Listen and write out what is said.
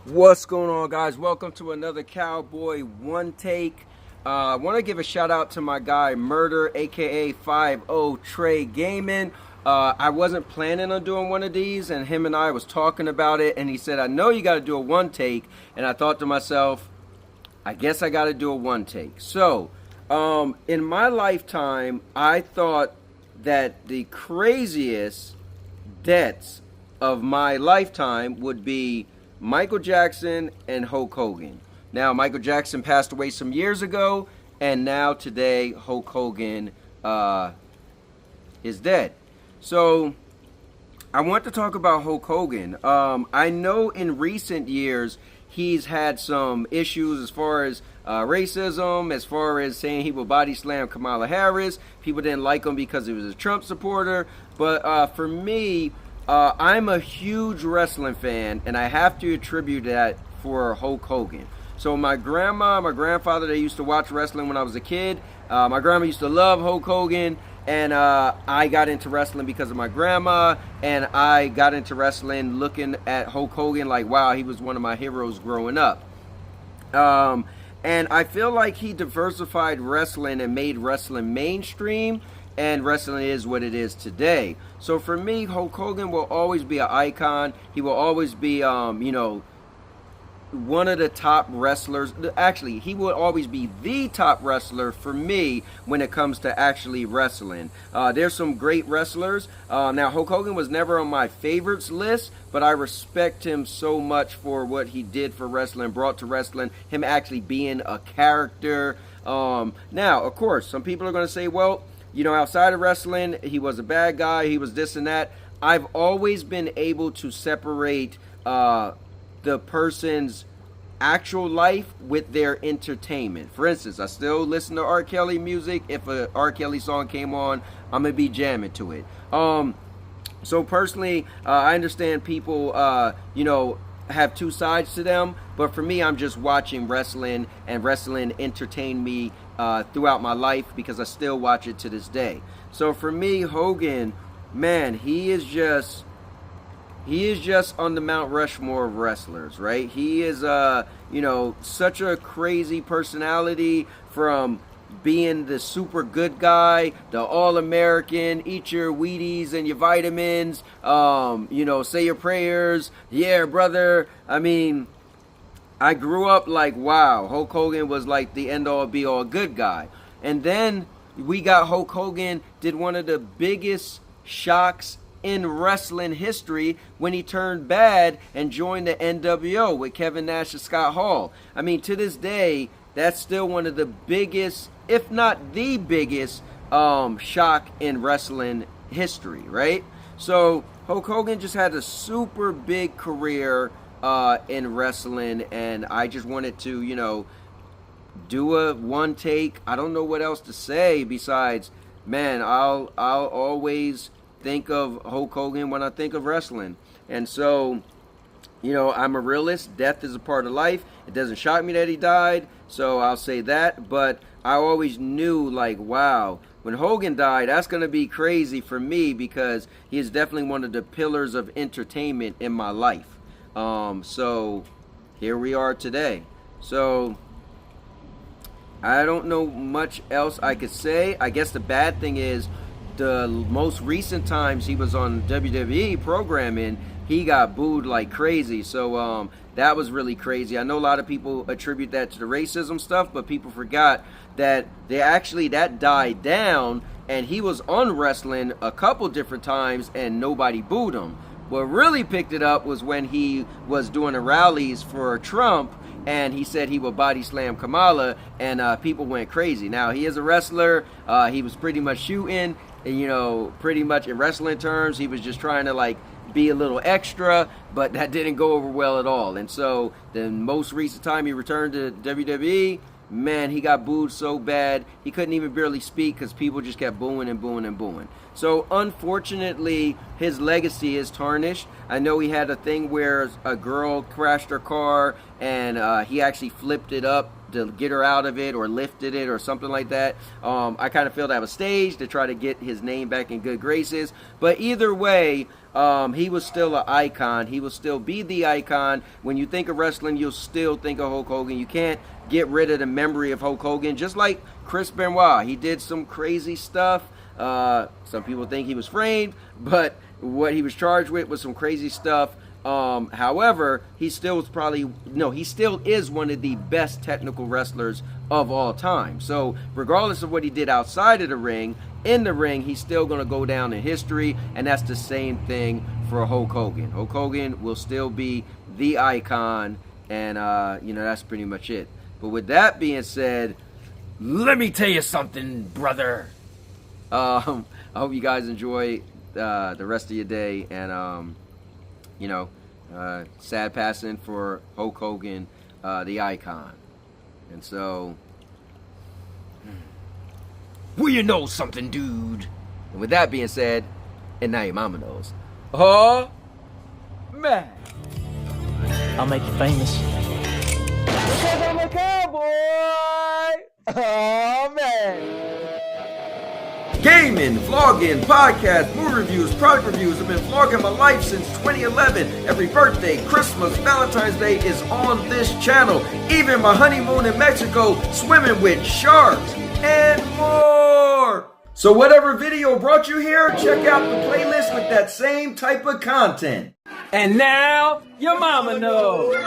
What's going on, guys? Welcome to another Cowboy One Take. I want to give a shout out to my guy Murder, aka 50 Trey Gaming. I wasn't planning on doing one of these, and him and I was talking about it, and he said, "I know you got to do a one take," and I thought to myself, I guess I got to do a one take. So, in my lifetime, I thought that the craziest deaths of my lifetime would be Michael Jackson and Hulk Hogan. Now, Michael Jackson passed away some years ago, and now today Hulk Hogan is dead. So I want to talk about Hulk Hogan. I know in recent years he's had some issues as far as racism, as far as saying he would body slam Kamala Harris. People didn't like him because he was a Trump supporter. But for me, I'm a huge wrestling fan, and I have to attribute that for Hulk Hogan. So my grandma, my grandfather, they used to watch wrestling when I was a kid. My grandma used to love Hulk Hogan, and I got into wrestling because of my grandma, and I got into wrestling looking at Hulk Hogan like, wow, he was one of my heroes growing up. And I feel like he diversified wrestling and made wrestling mainstream, and wrestling is what it is today. So for me, Hulk Hogan will always be an icon. He will always be, one of the top wrestlers. Actually, he will always be the top wrestler for me when it comes to actually wrestling. There's some great wrestlers. Now, Hulk Hogan was never on my favorites list, but I respect him so much for what he did for wrestling, brought to wrestling, him actually being a character. Now, of course, some people are going to say, well, outside of wrestling, he was a bad guy, he was this and that. I've always been able to separate the person's actual life with their entertainment. For instance, I still listen to R. Kelly music. If a R. Kelly song came on, I'm going to be jamming to it. So personally, I understand people, have two sides to them, but for me, I'm just watching wrestling, and wrestling entertained me throughout my life because I still watch it to this day. So for me, Hogan, man, he is just on the Mount Rushmore of wrestlers, right? He is such a crazy personality, from being the super good guy, the all-American, eat your Wheaties and your vitamins, say your prayers, yeah, brother. I mean, I grew up like, wow, Hulk Hogan was like the end-all, be-all good guy. And then we got Hulk Hogan did one of the biggest shocks in wrestling history when he turned bad and joined the NWO with Kevin Nash and Scott Hall. I mean, to this day, that's still one of the biggest, if not the biggest, shock in wrestling history, right? So Hulk Hogan just had a super big career in wrestling, and I just wanted to, do a one take. I don't know what else to say besides, man, I'll always think of Hulk Hogan when I think of wrestling. And so, I'm a realist. Death is a part of life. It doesn't shock me that he died, so I'll say that. But I always knew, like, wow, when Hogan died, that's going to be crazy for me because he is definitely one of the pillars of entertainment in my life. So here we are today. So I don't know much else I could say. I guess the bad thing is, the most recent times he was on WWE programming, he got booed like crazy. So that was really crazy. I know a lot of people attribute that to the racism stuff, but people forgot that that died down, and he was on wrestling a couple different times and nobody booed him. What really picked it up was when he was doing the rallies for Trump, and he said he would body slam Kamala, and people went crazy. Now, he is a wrestler. He was pretty much shooting. Pretty much in wrestling terms, he was just trying to be a little extra, but that didn't go over well at all. And so the most recent time he returned to WWE, man, he got booed so bad he couldn't even barely speak because people just kept booing and booing and booing. So unfortunately, his legacy is tarnished. I know he had a thing where a girl crashed her car, and he actually flipped it up to get her out of it or lifted it or something like that. I kind of feel that was staged to try to get his name back in good graces. But either way, he was still an icon. He will still be the icon. When you think of wrestling, you'll still think of Hulk Hogan. You can't get rid of the memory of Hulk Hogan. Just like Chris Benoit, he did some crazy stuff. Some people think he was framed, but what he was charged with was some crazy stuff. However, he still is one of the best technical wrestlers of all time. So regardless of what he did outside of the ring, in the ring, he's still going to go down in history, and that's the same thing for Hulk Hogan. Hulk Hogan will still be the icon, and that's pretty much it. But with that being said, let me tell you something, brother. I hope you guys enjoy the rest of your day, and sad passing for Hulk Hogan, the icon. And so, well, you know something, dude. And with that being said, and now your mama knows. Oh, man. I'll make you famous. Because I'm a cowboy. Oh, man. Gaming, vlogging, podcast, movie reviews, product reviews. I've been vlogging my life since 2011. Every birthday, Christmas, Valentine's Day is on this channel. Even my honeymoon in Mexico, swimming with sharks, and more. So whatever video brought you here, check out the playlist with that same type of content. And now, your mama knows.